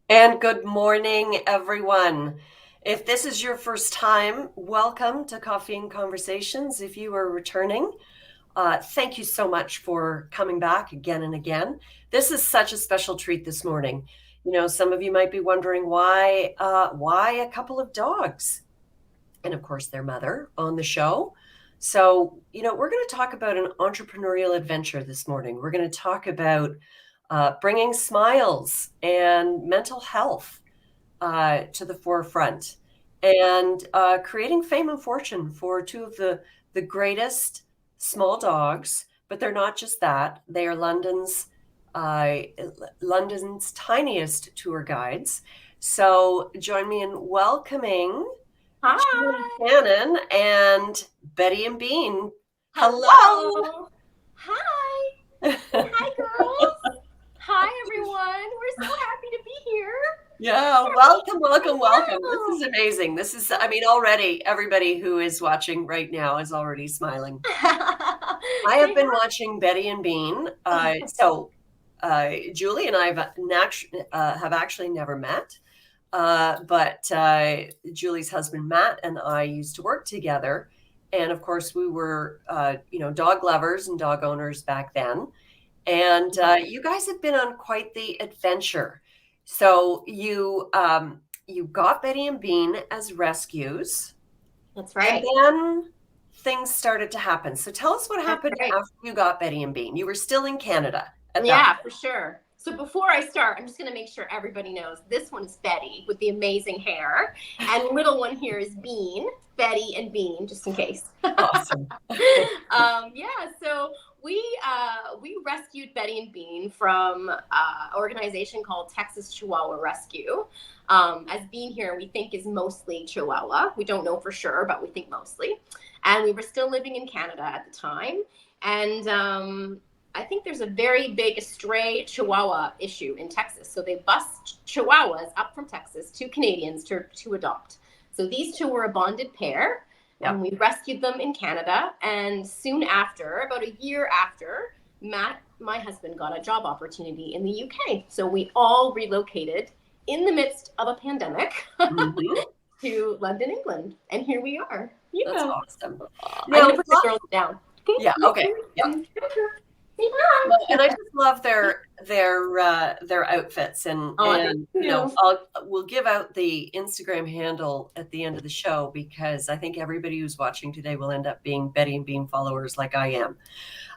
And good morning, everyone. If this is your first time, welcome to Coffee and Conversations. If you are returning, thank you so much for coming back again and again. This is such a special treat this morning. Some of you might be wondering why a couple of dogs, and of course their mother on the show. So, we're going to talk about an entrepreneurial adventure this morning. We're going to talk about bringing smiles and mental health to the forefront and creating fame and fortune for two of the greatest small dogs. But they're not just that. They are uh, London's tiniest tour guides. So join me in welcoming Hi. Shannon and Betty and Bean. Hello. Hello. Hi. Hi, girls. Hi, everyone. We're so happy to be here. Yeah, Sorry. welcome, I welcome, welcome. This is know. amazing. Already everybody who is watching right now is already smiling. I have Say been watching Betty and Bean. Julie and I have actually never met, but Julie's husband Matt and I used to work together, and of course we were, dog lovers and dog owners back then. And you guys have been on quite the adventure. So you got Betty and Bean as rescues, That's and right. then things started to happen. So tell us what That's happened right. after you got Betty and Bean. You were still in Canada at that Yeah, for sure. So before I start, I'm just going to make sure everybody knows this one is Betty with the amazing hair, and little one here is Bean, Betty and Bean, just in case. point. Awesome. Yeah, so we rescued Betty and Bean from an organization called Texas Chihuahua Rescue. As Bean here, we think is mostly Chihuahua. We don't know for sure, but we think mostly. And we were still living in Canada at the time, and I think there's a very big stray Chihuahua issue in Texas. So they bust Chihuahuas up from Texas to Canadians to adopt. So these two were a bonded pair, Yeah. and we rescued them in Canada. And soon after, about a year after, Matt, my husband, got a job opportunity in the UK. So we all relocated in the midst of a pandemic Hmm. to London, England. And here we are. That's Yeah. awesome. I'm Now, going to put the girls down. yeah, okay. Yeah. Say Well, and I hi. just love their outfits Oh, thank and you. we'll give out the Instagram handle at the end of the show because I think everybody who's watching today will end up being Betty and Bean followers like I am.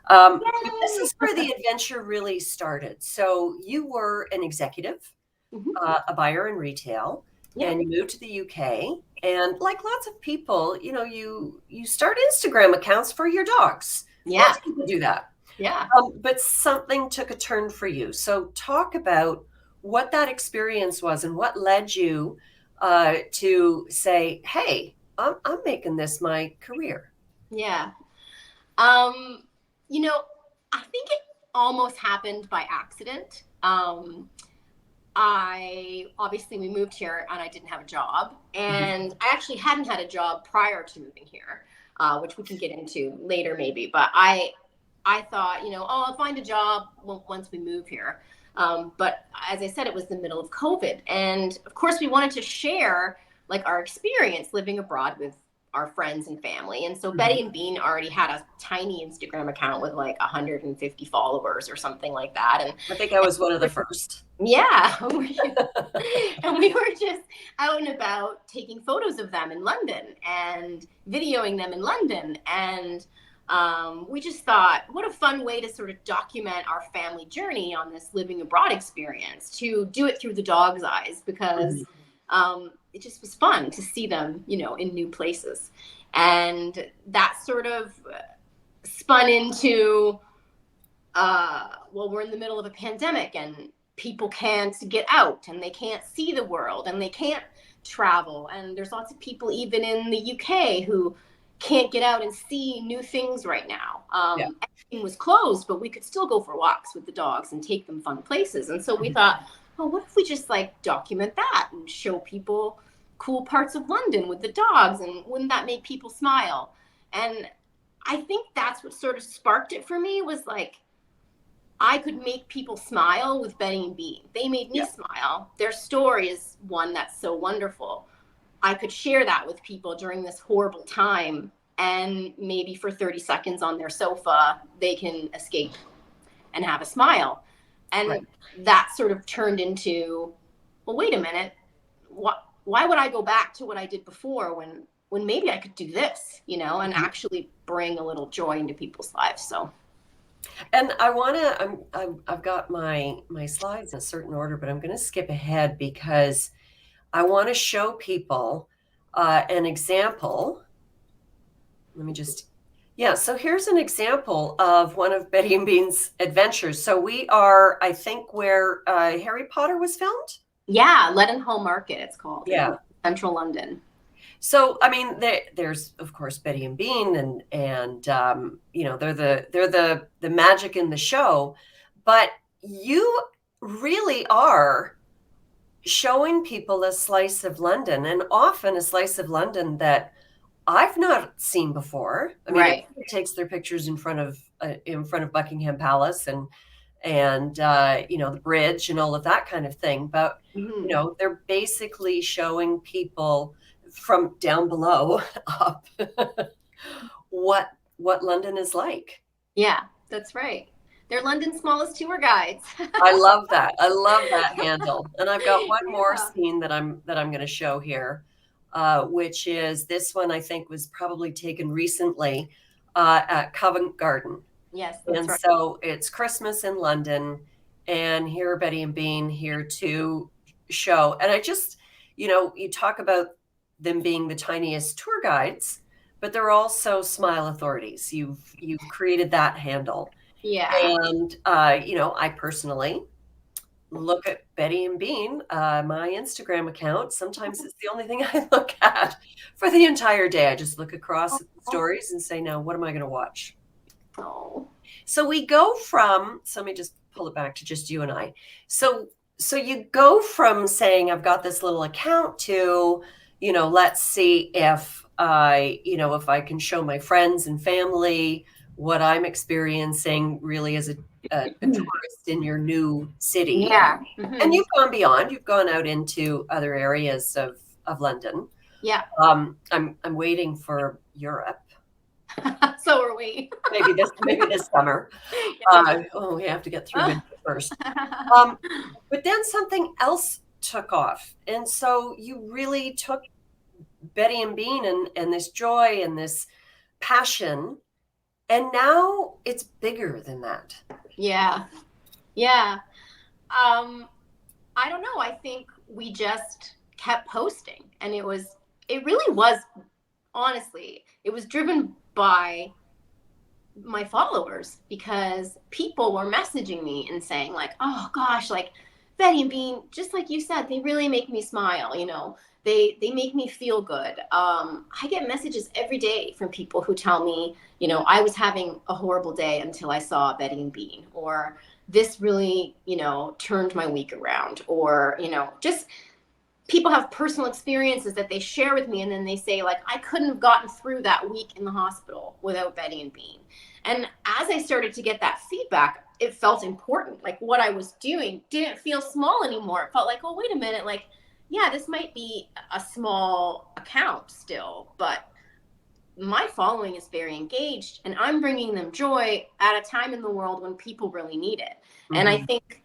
But this Yay! is where the adventure really started. So you were an executive, Mhm. a buyer in retail, Yep. and you moved to the UK. And like lots of people, you start Instagram accounts for your dogs. Lots Yeah. of people do that. Yeah. But something took a turn for you. So talk about what that experience was and what led you to say, "Hey, I'm making this my career." Yeah. Um, you know, I think it almost happened by accident. I obviously we moved here and I didn't have a job, Mhm. and I actually hadn't had a job prior to moving here, which we can get into later maybe. But I thought, oh, I'll find a job once we move here. But as I said, it was the middle of COVID, and of course, we wanted to share like our experience living abroad with our friends and family. And so Mhm. Betty and Bean already had a tiny Instagram account with like 150 followers or something like that, and I think I was one of the first. yeah. And we were just out and about taking photos of them in London and videoing them in London. And we just thought, what a fun way to sort of document our family journey on this living abroad experience, to do it through the dog's eyes, because Mhm. it just was fun to see them, in new places. And that sort of spun into well, we're in the middle of a pandemic and people can't get out and they can't see the world and they can't travel. And there's lots of people, even in the UK, who can't get out and see new things right now. Yeah. Everything was closed, but we could still go for walks with the dogs and take them fun places. And so we Mhm. thought, well, what if we just like document that and show people cool parts of London with the dogs? And wouldn't that make people smile? And I think that's what sort of sparked it for me, was like, I could make people smile with Betty and Bean. They made me Yeah. smile. Their story is one that's so wonderful. I could share that with people during this horrible time, and maybe for 30 seconds on their sofa, they can escape and have a smile. Right. And that sort of turned into, well, wait a minute, why would I go back to what I did before when maybe I could do this, and Mhm. actually bring a little joy into people's lives. So And I want to, I've got my slides in a certain order, but I'm going to skip ahead because I want to show people an example. Let me just, yeah. So here's an example of one of Betty and Bean's adventures. So we are, I think, where Harry Potter was filmed. yeah, Leadenhall Market, it's called, in Yeah. central London. So I mean, there's of course Betty and Bean, and they're the magic in the show, but you really are showing people a slice of London, and often a slice of London that I've not seen before. I mean, Right. everybody takes their pictures in front of Buckingham Palace and the bridge and all of that kind of thing, but Hmm. they're basically showing people from down below up what what London is like. Yeah, that's right. They're London's smallest tour guides. I love that. I love that handle. And I've got one more Yeah. scene that I'm going to show here, which is this one. I think was probably taken recently at Covent Garden. Yes, that's And right. so it's Christmas in London, and here are Betty and Bean here to show. And I just, you talk about them being the tiniest tour guides, but they're also smile authorities. You've created that handle. Yeah. And I personally look at Betty and Bean, my Instagram account. Sometimes it's the only thing I look at for the entire day. I just look across at the Oh. stories and say, now, what am I going to watch? Oh. So we go from, so let me just pull it back to just you and I. So you go from saying I've got this little account to, let's see if I can show my friends and family what I'm experiencing really as a tourist in your new city. Yeah. And Hmm. you've gone beyond, you've gone out into other areas of London. Yeah. I'm waiting for Europe. So are we. Maybe this summer. Yeah. We have to get through winter first. Oh. Um, but then something else took off. And so you really took Betty and Bean and this joy and this passion, and now it's bigger than that. Yeah. Yeah. Um, I don't know. I think we just kept posting, and it really was, honestly, it was driven by my followers, because people were messaging me and saying like, oh gosh, like Betty and Bean, just like you said, they really make me smile, they make me feel good. I get messages every day from people who tell me, I was having a horrible day until I saw Betty and Bean, or this really, turned my week around, or just people have personal experiences that they share with me, and then they say like, I couldn't have gotten through that week in the hospital without Betty and Bean. And as I started to get that feedback, it felt important. Like what I was doing didn't feel small anymore. It felt like, oh, wait a minute, like, yeah, this might be a small account still, but my following is very engaged, and I'm bringing them joy at a time in the world when people really need it. And I Mhm. think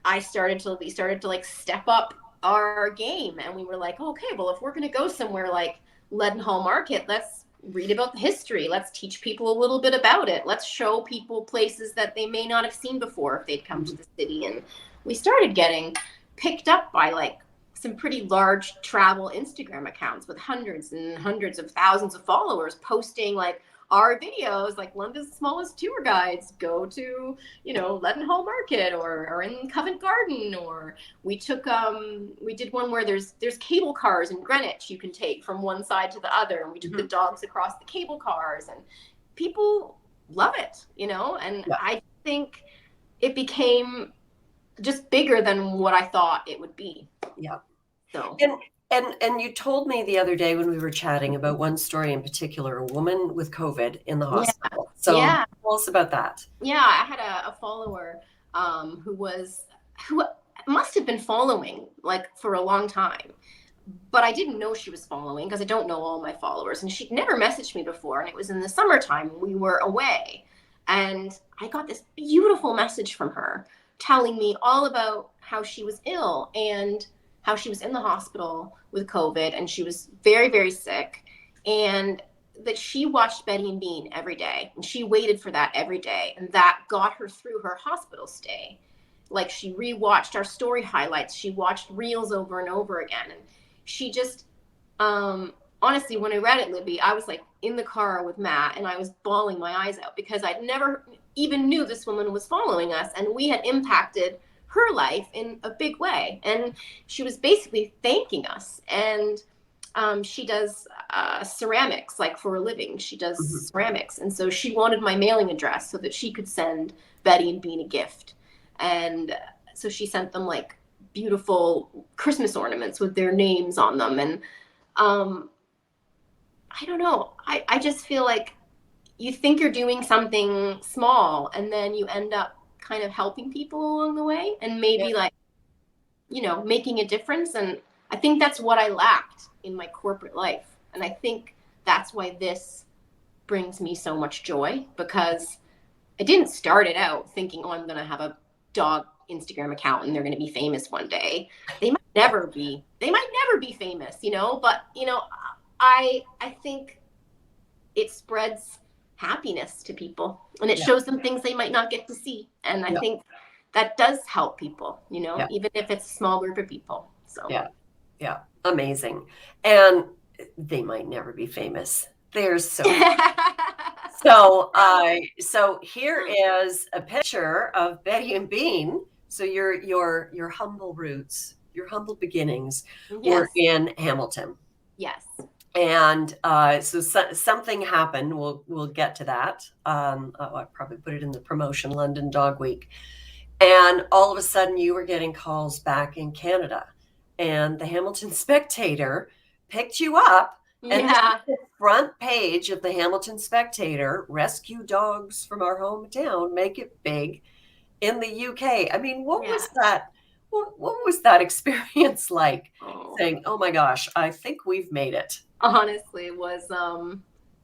we started to like step up our game, and we were like, oh, okay, well, if we're going to go somewhere like Leadenhall Market, let's read about the history. Let's teach people a little bit about it. Let's show people places that they may not have seen before if they'd come to the city. And we started getting picked up by like some pretty large travel Instagram accounts with hundreds and hundreds of thousands of followers posting like our videos, like London's smallest tour guides go to, Leadenhall Market, or in Covent Garden, or we did one where there's cable cars in Greenwich you can take from one side to the other, and we took the Mhm. dogs across the cable cars, and people love it, and Yeah. I think it became just bigger than what I thought it would be. Yeah. So And And you told me the other day when we were chatting about one story in particular, a woman with COVID in the Yeah. hospital. So Yeah. tell us about that. Yeah. I had a follower who must have been following like for a long time. But I didn't know she was following because I don't know all my followers. And she'd never messaged me before. And it was in the summertime. We were away. And I got this beautiful message from her telling me all about how she was ill and how she was in the hospital with COVID and she was very, very sick. And that she watched Betty and Bean every day. And she waited for that every day. And that got her through her hospital stay. Like she rewatched our story highlights. She watched reels over and over again. And she just honestly, when I read it, Libby, I was like in the car with Matt and I was bawling my eyes out because I'd never even knew this woman was following us and we had impacted her life in a big way. And she was basically thanking us. And she does ceramics, like for a living. She does Mhm. ceramics. And so she wanted my mailing address so that she could send Betty and Bean a gift. And so she sent them like beautiful Christmas ornaments with their names on them. And um, I don't know. I just feel like you think you're doing something small and then you end up kind of helping people along the way and Yeah. maybe like, making a difference. And I think that's what I lacked in my corporate life. And I think that's why this brings me so much joy because I didn't start it out thinking, oh, I'm going to have a dog Instagram account and they're going to be famous one day. They might never be. They might never be famous, but I think it spreads happiness to people and it Yeah. shows them things they might not get to see. And I Yeah. think that does help people, Yeah. even if it's a small group of people. So Yeah. Yeah. Amazing. And they might never be famous. They're so so here is a picture of Betty and Bean. So your humble roots, your humble beginnings were yes, in Hamilton. yes, And something happened. We'll get to that. I probably put it in the promotion, London Dog Week, and all of a sudden you were getting calls back in Canada, and the Hamilton Spectator picked you up, and this is yeah, the front page of the Hamilton Spectator: rescue dogs from our hometown, make it big in the UK. I mean, what yeah. was that? What was that experience like? Oh. Saying, "Oh my gosh, I think we've made it." Honestly was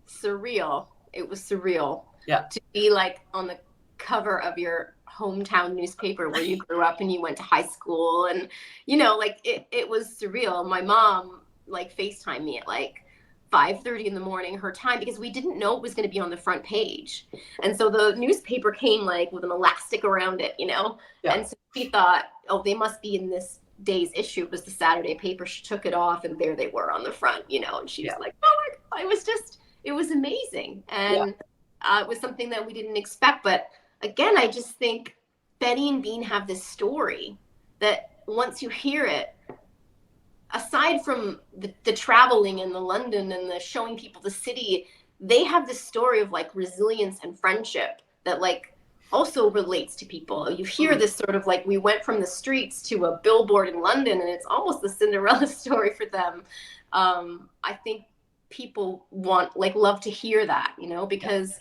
surreal. It was surreal Yeah. to be like on the cover of your hometown newspaper where you grew up and you went to high school and like it was surreal. My mom like FaceTimed me at like 5:30 in the morning her time because we didn't know it was going to be on the front page. And so the newspaper came like with an elastic around it. Yeah. And so she thought, oh, they must be in this day's issue. It was the Saturday paper. She took it off and there they were on the front. And she was Yeah. like, oh my God, it was amazing. Yeah. And it was something that we didn't expect. But again, I just think Betty and Bean have this story that once you hear it, aside from the traveling and the London and the showing people the city, they have this story of like resilience and friendship that like also relates to people. You hear Mm. this sort of like we went from the streets to a billboard in London, and it's almost the Cinderella story for them. I think people love to hear that, Yeah. because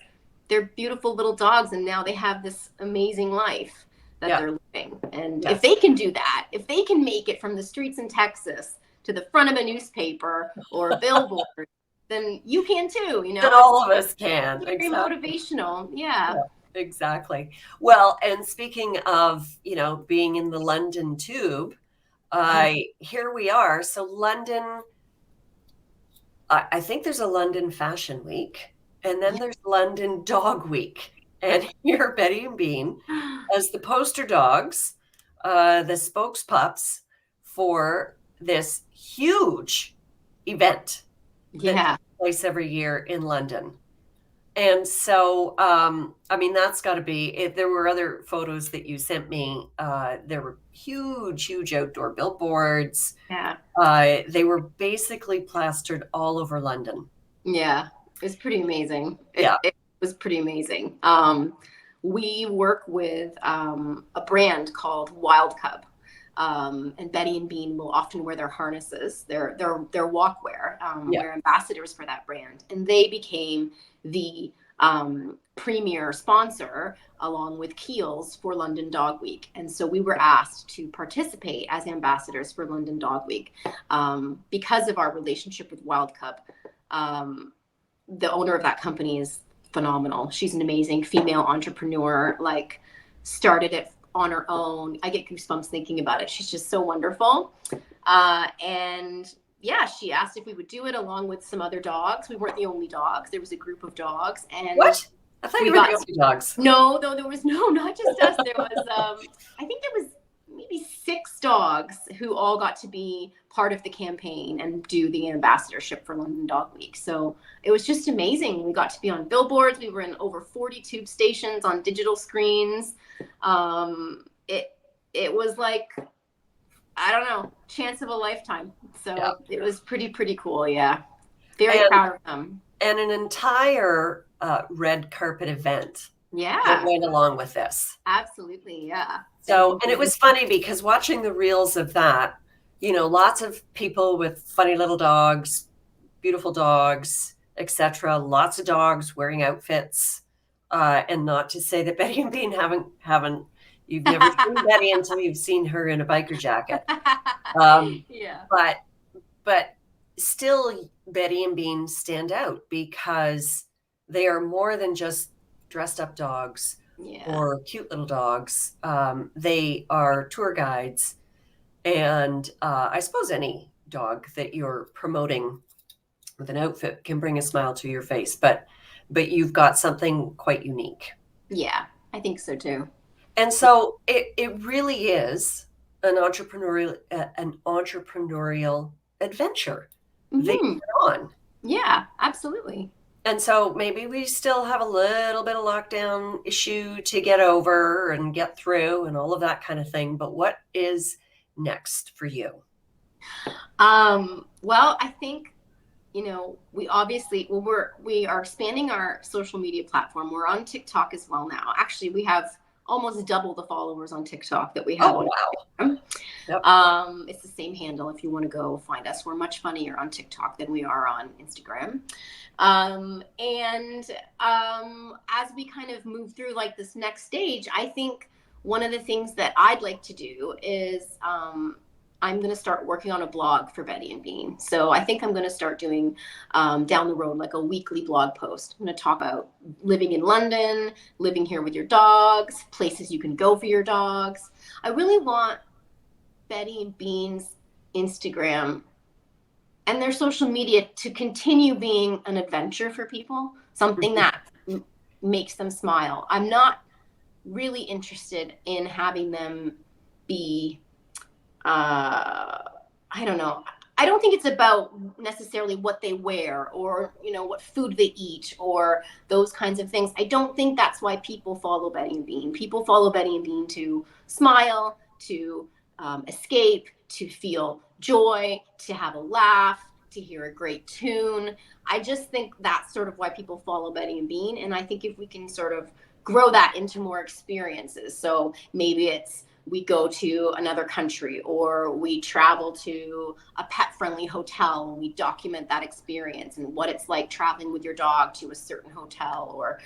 they're beautiful little dogs, and now they have this amazing life that Yeah. they're living. And Yeah. if they can do that, if they can make it from the streets in Texas to the front of a newspaper or a billboard, then you can too. That It's all of us can. very Exactly. motivational. Yeah. Yeah, exactly. Well, and speaking of, being in the London tube, here we are. So London, I think there's a London Fashion Week, and then there's London Dog Week. And here, Betty and Bean, as the poster dogs, the spokespups for this huge event that Yeah. takes place every year in London. And so, I mean, that's got to be it. There were other photos that you sent me. There were huge, huge outdoor billboards. Yeah. They were basically plastered all over London. Yeah. It's pretty amazing. Yeah. It was pretty amazing. We work with a brand called Wild Cub. and Betty and Bean will often wear their harnesses, their walkwear. Yeah. We're ambassadors for that brand, and they became the premier sponsor along with Kiehl's for London Dog Week. And so we were asked to participate as ambassadors for London Dog Week because of our relationship with Wild Cup. The owner of that company is phenomenal. She's an amazing female entrepreneur, like started it on her own. I get goosebumps thinking about it. She's just so wonderful. And yeah, she asked if we would do it along with some other dogs. We weren't the only dogs. There was a group of dogs. And What? I thought you were the only dogs. No, there was not just us. There was, I think there was maybe 6 dogs who all got to be part of the campaign and do the ambassadorship for London Dog Week. So it was just amazing. We got to be on billboards. We were in over 40 tube stations on digital screens. It was like, I don't know, chance of a lifetime. So yeah. It was pretty cool. Yeah. Very proud of them. And an entire red carpet event. Yeah. That went along with this. Absolutely. Yeah. So, and it was funny because watching the reels of that, you know, lots of people with funny little dogs, beautiful dogs, etc. Lots of dogs wearing outfits. And not to say that Betty and Bean you've never seen Betty until you've seen her in a biker jacket. Yeah. But still, Betty and Bean stand out because they are more than just dressed up dogs or cute little dogs. They are tour guides, and I suppose any dog that you're promoting with an outfit can bring a smile to your face, but you've got something quite unique. Yeah, I think so too. And so it really is an entrepreneurial adventure that you're on. Yeah, absolutely. And so maybe we still have a little bit of lockdown issue to get over and get through and all of that kind of thing. But what is next for you? Well, I think, you know, we are expanding our social media platform. We're on TikTok as well now. Actually, we have almost double the followers on TikTok that we have on Instagram. Yep. It's the same handle if you want to go find us. We're much funnier on TikTok than we are on Instagram. As we kind of move through like this next stage, I think one of the things that I'd like to do is I'm going to start working on a blog for Betty and Bean. So I think I'm going to start doing down the road like a weekly blog post. I'm going to talk about living in London, living here with your dogs, places you can go for your dogs. I really want Betty and Bean's Instagram and their social media to continue being an adventure for people, something that makes them smile. I'm not really interested in having them be I don't know. I don't think it's about necessarily what they wear or, you know, what food they eat or those kinds of things. I don't think that's why people follow Betty and Bean. People follow Betty and Bean to smile, to escape, to feel joy, to have a laugh, to hear a great tune. I just think that's sort of why people follow Betty and Bean. And I think if we can sort of grow that into more experiences. So maybe it's we go to another country or we travel to a pet-friendly hotel and we document that experience and what it's like traveling with your dog to a certain hotel or,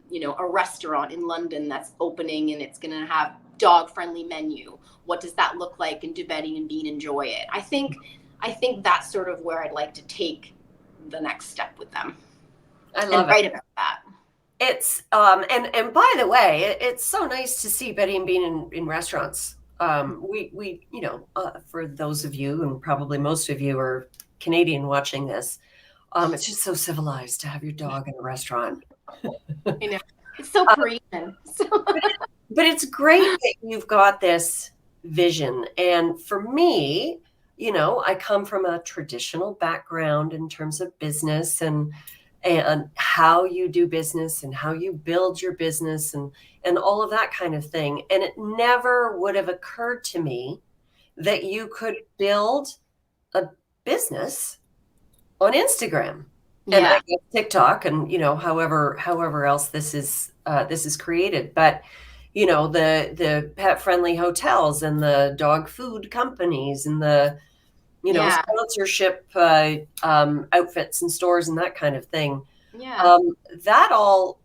you know, a restaurant in London that's opening and it's going to have dog-friendly menu. What does that look like and do Betty and Bean enjoy it? I think that's sort of where I'd like to take the next step with them. I love it. Write about that. It's and by the way, it's so nice to see Betty and Bean in restaurants. We you know, for those of you, and probably most of you are Canadian watching this, it's just so civilized to have your dog in a restaurant. I know. It's so Parisian. But it's great that you've got this vision. And for me, you know, I come from a traditional background in terms of business and how you do business and how you build your business and all of that kind of thing. And it never would have occurred to me that you could build a business on Instagram and I guess TikTok and, you know, however else this is created. But, the pet friendly hotels and the dog food companies and the Yeah. sponsorship outfits and stores and that kind of thing. Yeah. That all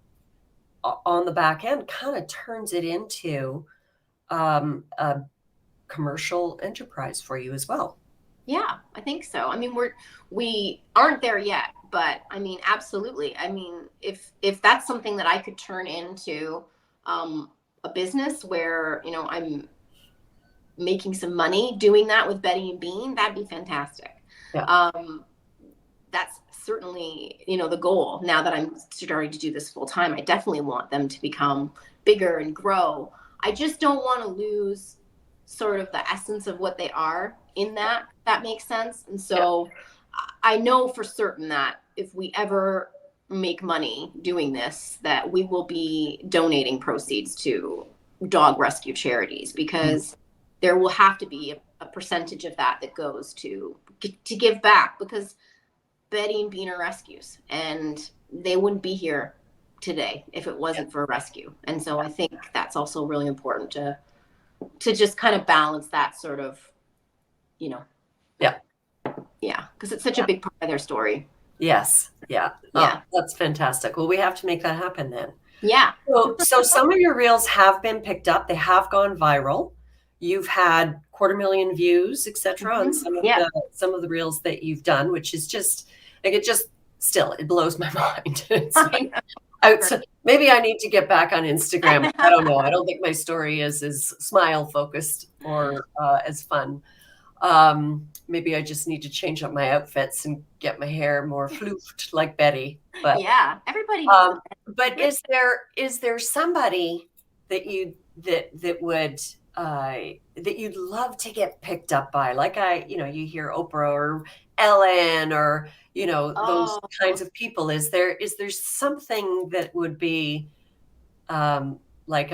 on the back end kind of turns it into a commercial enterprise for you as well. Yeah, I think so. I mean, we aren't there yet, but I mean, absolutely. I mean, if that's something that I could turn into a business where, I'm making some money doing that with Betty and Bean, that'd be fantastic. Yeah. That's certainly, the goal. Now that I'm starting to do this full time, I definitely want them to become bigger and grow. I just don't want to lose sort of the essence of what they are in that makes sense. And Yeah. so I know for certain that if we ever make money doing this, that we will be donating proceeds to dog rescue charities, because there will have to be a percentage of that goes to give back, because Betty and Bean are rescues, and they wouldn't be here today if it wasn't for a rescue. And so I think that's also really important to just kind of balance that sort of, Yeah. yeah, because it's such a big part of their story. Yes. Yeah. Yeah. Oh, that's fantastic. Well, we have to make that happen then. Yeah. So some of your reels have been picked up. They have gone viral. You've had 250,000 views, etc., on Yeah. some of the reels that you've done, which is just like it blows my mind. It's like, maybe I need to get back on Instagram. I don't know. I don't think my story is as smile focused or as fun. Maybe I just need to change up my outfits and get my hair more floofed like Betty. But Yeah, everybody needs but is there somebody that would that you'd love to get picked up by? Like you hear Oprah or Ellen or those kinds of people. Is there something that would be like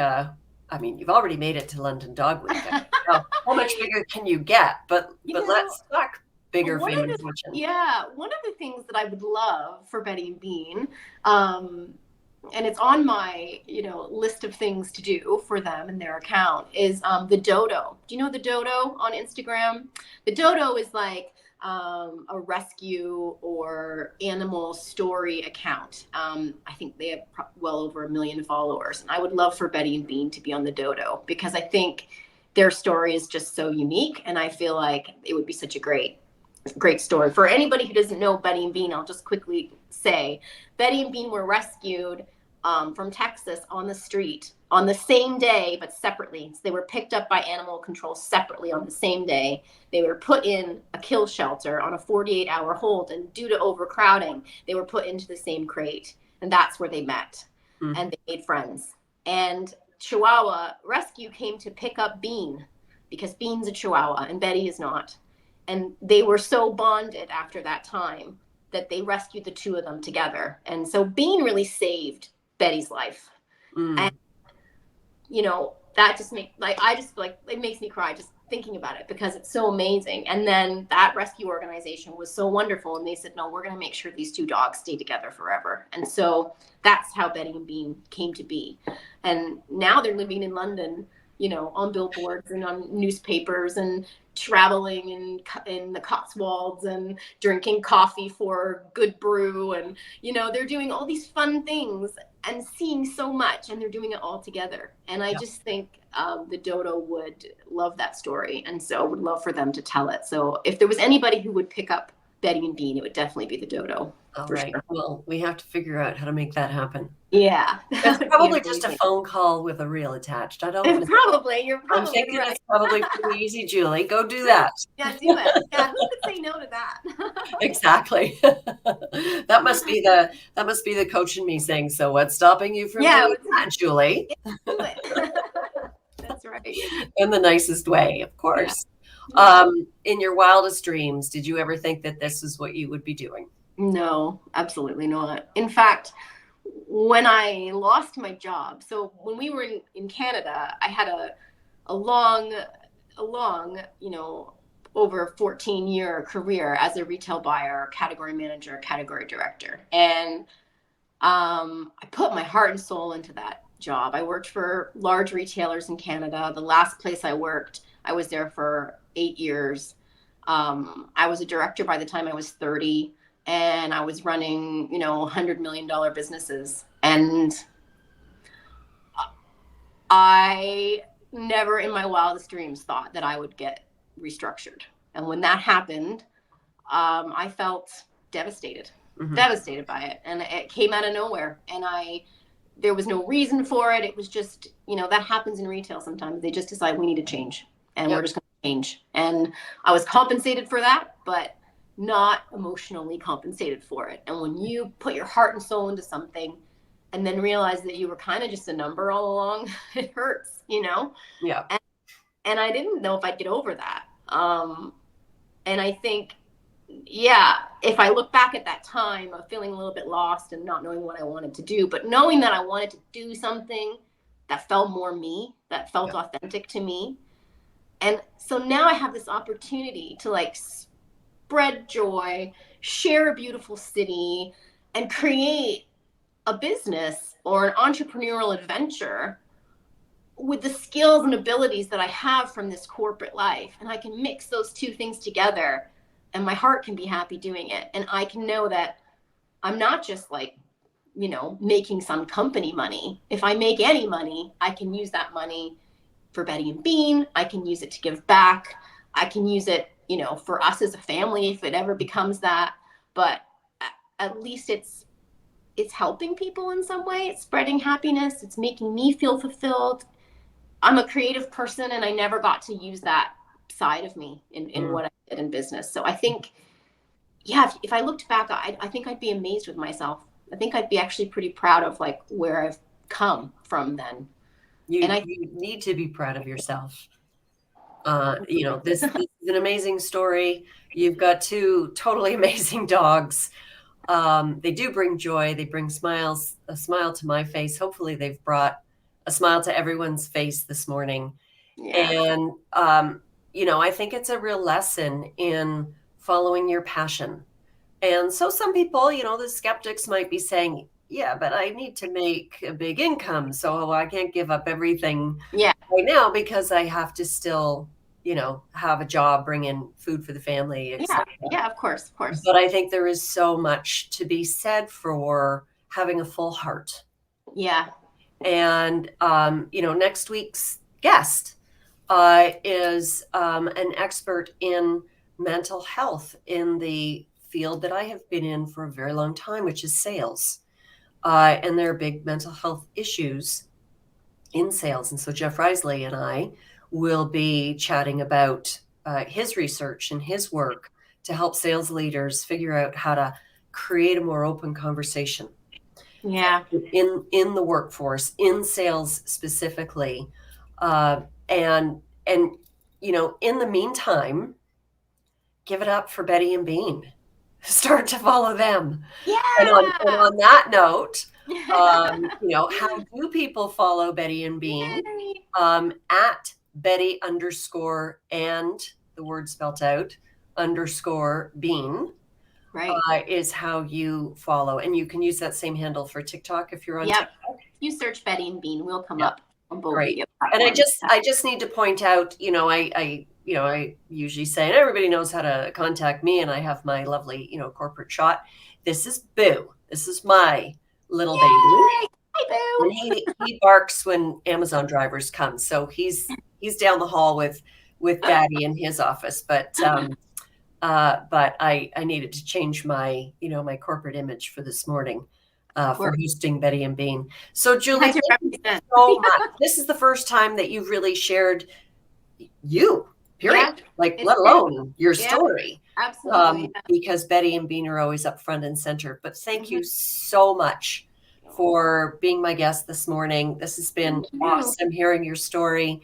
I mean, you've already made it to London Dog Week. How much bigger can you get? But let's talk bigger fame and fortune. Yeah, one of the things that I would love for Betty and Bean, and it's on my list of things to do for them and their account, is the dodo. Do you know the dodo on Instagram? The dodo is like a rescue or animal story account. I think they have well over 1 million followers, and I would love for Betty and Bean to be on the dodo, because I think their story is just so unique, and I feel like it would be such a great story. For anybody who doesn't know Betty and Bean, I'll just quickly say Betty and Bean were rescued from Texas on the street on the same day, but separately. So they were picked up by animal control separately on the same day. They were put in a kill shelter on a 48-hour hold, and due to overcrowding, they were put into the same crate. And that's where they met. And they made friends. And Chihuahua Rescue came to pick up Bean, because Bean's a Chihuahua and Betty is not. And they were so bonded after that time that they rescued the two of them together. And so Bean really saved Betty's life. And that just it makes me cry just thinking about it, because it's so amazing. And then that rescue organization was so wonderful, and they said, no, we're going to make sure these two dogs stay together forever. And so that's how Betty and Bean came to be. And now they're living in London, on billboards and on newspapers, and traveling in the Cotswolds and drinking coffee for Good Brew. And, they're doing all these fun things and seeing so much, and they're doing it all together. And I just think the dodo would love that story. And so would love for them to tell it. So if there was anybody who would pick up Betty and Bean, it would definitely be the dodo. All right. Sure. Well, we have to figure out how to make that happen. Yeah. It's probably just a phone call with a reel attached. I don't know. You're probably I'm thinking right. it's probably pretty easy, Julie. Go do that. Yeah, do it. Yeah, who could say no to that? Exactly. That must be the coach in me saying, so what's stopping you from doing that, Julie? Do it. That's right. In the nicest way, of course. Yeah. In your wildest dreams, did you ever think that this is what you would be doing? No, absolutely not. In fact, when I lost my job, so when we were in Canada, I had a long, over 14-year career as a retail buyer, category manager, category director. And I put my heart and soul into that job. I worked for large retailers in Canada. The last place I worked, I was there for 8 years. I was a director by the time I was 30, and I was running, $100 million businesses. And I never in my wildest dreams thought that I would get restructured. And when that happened, I felt devastated, devastated by it. And it came out of nowhere. And there was no reason for it. It was just, that happens in retail sometimes. They just decide we need to change, and we're just going to change. And I was compensated for that, but not emotionally compensated for it. And when you put your heart and soul into something and then realize that you were kind of just a number all along, it hurts, Yeah. And I didn't know if I'd get over that. And I think, if I look back at that time of feeling a little bit lost and not knowing what I wanted to do, but knowing that I wanted to do something that felt more me, that felt authentic to me. And so now I have this opportunity to spread joy, share a beautiful city, and create a business or an entrepreneurial adventure with the skills and abilities that I have from this corporate life. And I can mix those two things together, and my heart can be happy doing it. And I can know that I'm not just making some company money. If I make any money, I can use that money for Betty and Bean. I can use it to give back. I can use it, for us as a family, if it ever becomes that. But at least it's helping people in some way. It's spreading happiness. It's making me feel fulfilled. I'm a creative person, and I never got to use that side of me in what I did in business. So I think, if I looked back, I think I'd be amazed with myself. I think I'd be actually pretty proud of where I've come then. You need to be proud of yourself. This is an amazing story. You've got two totally amazing dogs. They do bring joy. They bring a smile to my face. Hopefully they've brought a smile to everyone's face this morning. Yeah. And, I think it's a real lesson in following your passion. And so some people, the skeptics might be saying, yeah, but I need to make a big income, so I can't give up everything right now because I have to still, have a job, bring in food for the family, etc. Yeah, of course. But I think there is so much to be said for having a full heart. Yeah. And, next week's guest is an expert in mental health in the field that I have been in for a very long time, which is sales. And there are big mental health issues in sales. And so Jeff Risley and I will be chatting about his research and his work to help sales leaders figure out how to create a more open conversation. Yeah. In the workforce, in sales specifically. And in the meantime, give it up for Betty and Bean. Start to follow them. Yeah. And on that note, how do people follow Betty and Bean? At Betty _ and the word spelt out _ Bean. Right. Is how you follow. And you can use that same handle for TikTok if you're on TikTok. If you search Betty and Bean, we'll come up on both. Great. And I just need to point out, I usually say, and everybody knows how to contact me, and I have my lovely, corporate shot. This is Boo. This is my little baby. Hi, Boo. And he barks when Amazon drivers come. So he's down the hall with Daddy in his office. But I needed to change my, my corporate image for this morning for hosting Betty and Bean. So Julie, thank you so much. This is the first time that you've really shared you, period. Let alone your story. Absolutely. Because Betty and Bean are always up front and center. But thank you so much for being my guest this morning. This has been awesome hearing your story.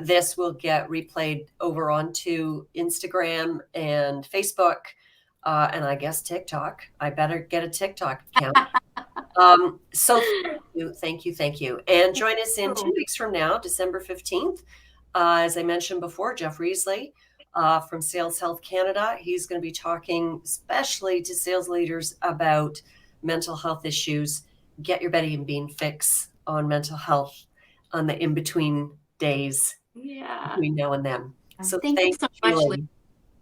This will get replayed over onto Instagram and Facebook, and I guess TikTok. I better get a TikTok account. So thank you. And join us in 2 weeks from now, December 15th. As I mentioned before, Jeff Risley from Sales Health Canada. He's going to be talking especially to sales leaders about mental health issues. Get your Betty and Bean fix. on mental health on the in-between days between now and then. So Thank you so much, Julie. Liz.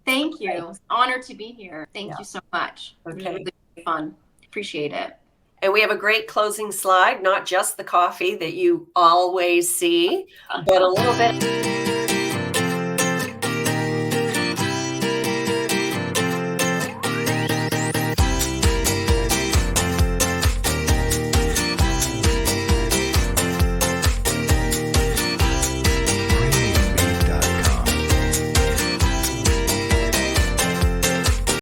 Thank you. It's an honor to be here. Thank you so much. It was really fun. Appreciate it. And we have a great closing slide, not just the coffee that you always see, but a little bit